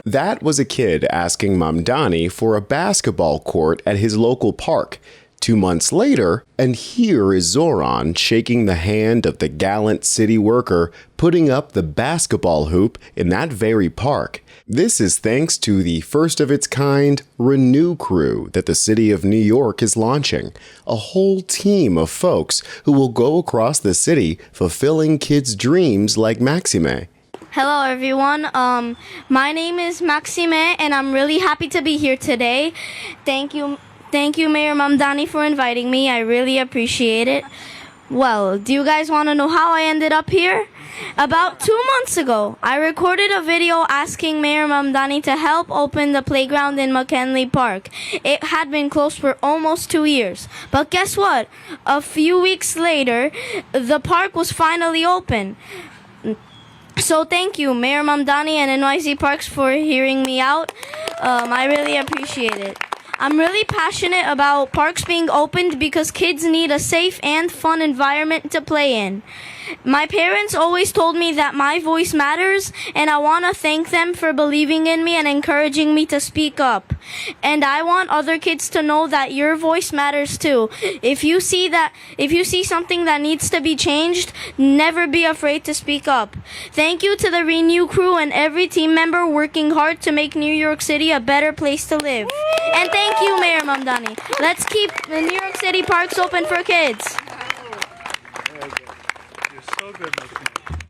That was a kid asking Mamdani for a basketball court at his local park. 2 months later, and here is Zohran shaking the hand of the gallant city worker putting up the basketball hoop in that very park. This is thanks to the first of its kind Renew crew that the city of New York is launching. A whole team of folks who will go across the city fulfilling kids' dreams like Maxime. Hello everyone, my name is Maxime and I'm really happy to be here today. Thank you Mayor Mamdani for inviting me, I really appreciate it. Well, do you guys want to know how I ended up here? About 2 months ago, I recorded a video asking Mayor Mamdani to help open the playground in McKinley Park. It had been closed for almost 2 years. But guess what? A few weeks later, the park was finally open. So thank you, Mayor Mamdani and NYC Parks for hearing me out. I really appreciate it. I'm really passionate about parks being opened because kids need a safe and fun environment to play in. My parents always told me that my voice matters, and I want to thank them for believing in me and encouraging me to speak up. And I want other kids to know that your voice matters too. If you see something that needs to be changed, never be afraid to speak up. Thank you to the Renew crew and every team member working hard to make New York City a better place to live. And thank you, Mayor Mamdani. Let's keep the New York City parks open for kids.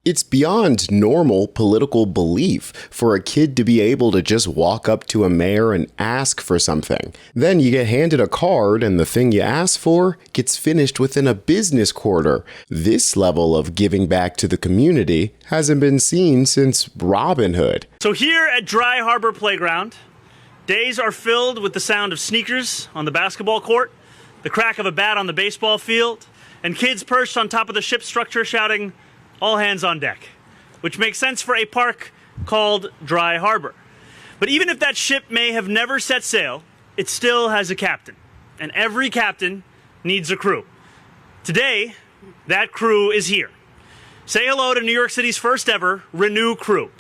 It's beyond normal political belief for a kid to be able to just walk up to a mayor and ask for something. Then you get handed a card and the thing you asked for gets finished within a business quarter. This level of giving back to the community hasn't been seen since Robin Hood. So here at Dry Harbor Playground, days are filled with the sound of sneakers on the basketball court, the crack of a bat on the baseball field, and kids perched on top of the ship structure shouting, "All hands on deck," which makes sense for a park called Dry Harbor. But even if that ship may have never set sail, it still has a captain, and every captain needs a crew. Today, that crew is here. Say hello to New York City's first ever Renew crew.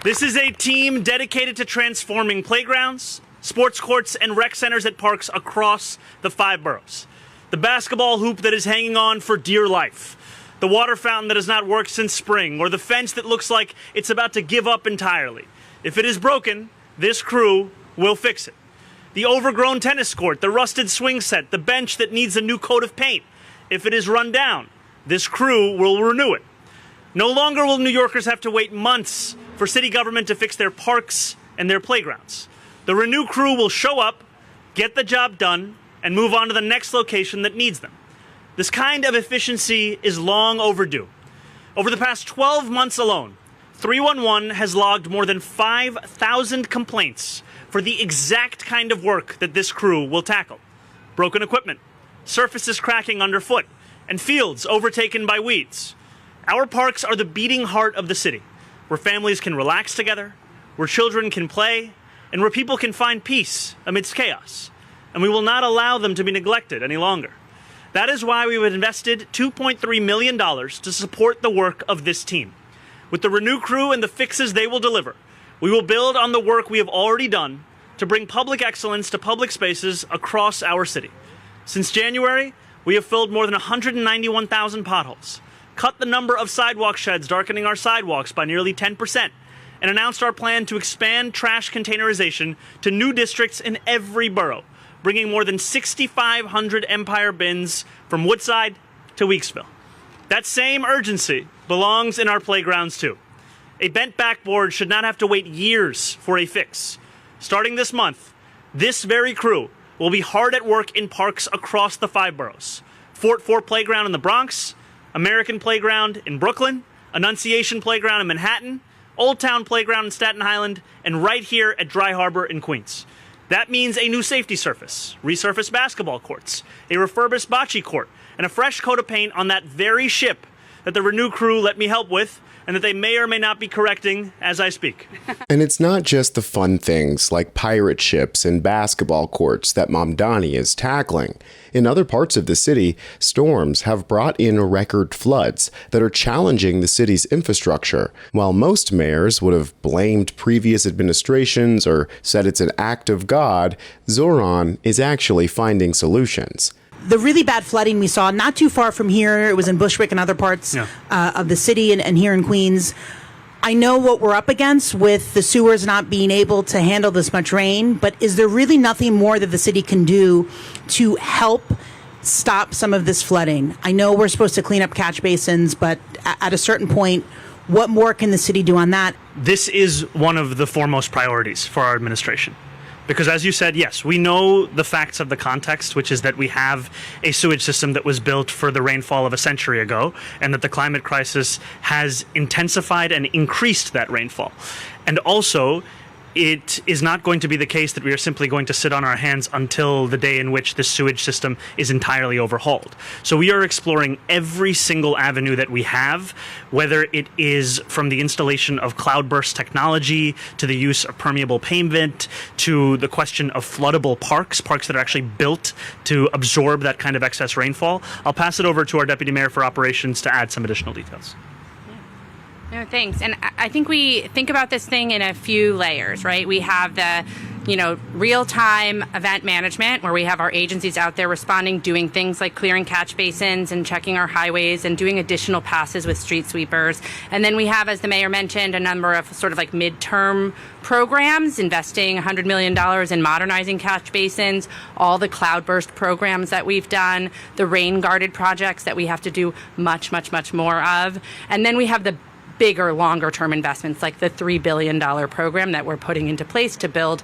This is a team dedicated to transforming playgrounds, sports courts, and rec centers at parks across the 5 boroughs. The basketball hoop that is hanging on for dear life, the water fountain that has not worked since spring, or the fence that looks like it's about to give up entirely. If it is broken, this crew will fix it. The overgrown tennis court, the rusted swing set, the bench that needs a new coat of paint. If it is run down, this crew will renew it. No longer will New Yorkers have to wait months for city government to fix their parks and their playgrounds. The Renew crew will show up, get the job done, and move on to the next location that needs them. This kind of efficiency is long overdue. Over the past 12 months alone, 311 has logged more than 5,000 complaints for the exact kind of work that this crew will tackle. Broken equipment, surfaces cracking underfoot, and fields overtaken by weeds. Our parks are the beating heart of the city, where families can relax together, where children can play, and where people can find peace amidst chaos. And we will not allow them to be neglected any longer. That is why we have invested $2.3 million to support the work of this team. With the Renew crew and the fixes they will deliver, we will build on the work we have already done to bring public excellence to public spaces across our city. Since January, we have filled more than 191,000 potholes, cut the number of sidewalk sheds darkening our sidewalks by nearly 10%, and announced our plan to expand trash containerization to new districts in every borough, bringing more than 6,500 Empire bins from Woodside to Weeksville. That same urgency belongs in our playgrounds too. A bent backboard should not have to wait years for a fix. Starting this month, this very crew will be hard at work in parks across the 5 boroughs. Fort Ford Playground in the Bronx, American Playground in Brooklyn, Annunciation Playground in Manhattan, Old Town Playground in Staten Island, and right here at Dry Harbor in Queens. That means a new safety surface, resurfaced basketball courts, a refurbished bocce court, and a fresh coat of paint on that very ship that the Renew crew let me help with, and that they may or may not be correcting as I speak. And it's not just the fun things like pirate ships and basketball courts that Mamdani is tackling. In other parts of the city, storms have brought in record floods that are challenging the city's infrastructure. While most mayors would have blamed previous administrations or said it's an act of God, Zohran is actually finding solutions. The really bad flooding we saw not too far from here, it was in Bushwick and other parts of the city and here in Queens. I know what we're up against with the sewers not being able to handle this much rain, but is there really nothing more that the city can do to help stop some of this flooding? I know we're supposed to clean up catch basins, but at a certain point, what more can the city do on that? This is one of the foremost priorities for our administration. Because as you said, yes, we know the facts of the context, which is that we have a sewage system that was built for the rainfall of a century ago, and that the climate crisis has intensified and increased that rainfall. And also, it is not going to be the case that we are simply going to sit on our hands until the day in which this sewage system is entirely overhauled. So we are exploring every single avenue that we have, whether it is from the installation of cloudburst technology, to the use of permeable pavement, to the question of floodable parks that are actually built to absorb that kind of excess rainfall. I'll pass it over to our Deputy Mayor for Operations to add some additional details. No, thanks. And I think we think about this thing in a few layers, right? We have the, real-time event management where we have our agencies out there responding, doing things like clearing catch basins and checking our highways and doing additional passes with street sweepers. And then we have, as the mayor mentioned, a number of sort of like midterm programs, investing $100 million in modernizing catch basins, all the cloudburst programs that we've done, the rain-guarded projects that we have to do much, much, much more of. And then we have the bigger, longer-term investments like the $3 billion program that we're putting into place to build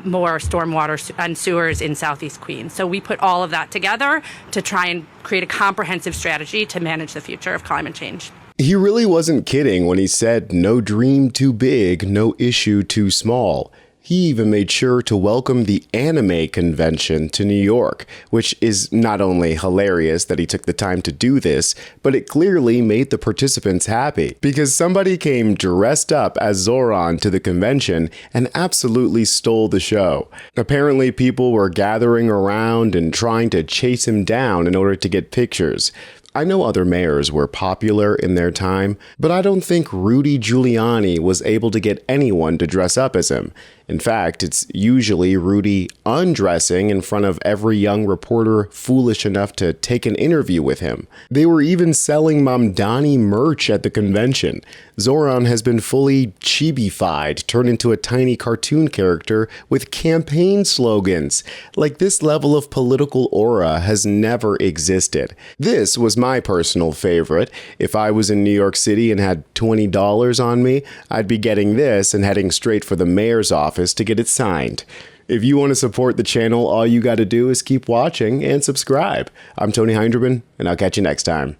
more stormwater and sewers in Southeast Queens. So we put all of that together to try and create a comprehensive strategy to manage the future of climate change. He really wasn't kidding when he said no dream too big, no issue too small. He even made sure to welcome the anime convention to New York, which is not only hilarious that he took the time to do this, but it clearly made the participants happy, because somebody came dressed up as Zohran to the convention and absolutely stole the show. Apparently, people were gathering around and trying to chase him down in order to get pictures. I know other mayors were popular in their time, but I don't think Rudy Giuliani was able to get anyone to dress up as him. In fact, it's usually Rudy undressing in front of every young reporter foolish enough to take an interview with him. They were even selling Mamdani merch at the convention. Zohran has been fully chibi-fied, turned into a tiny cartoon character with campaign slogans. Like, this level of political aura has never existed. This was my personal favorite. If I was in New York City and had $20 on me, I'd be getting this and heading straight for the mayor's office to get it signed. If you want to support the channel, all you got to do is keep watching and subscribe. I'm Tony Hinderman, and I'll catch you next time.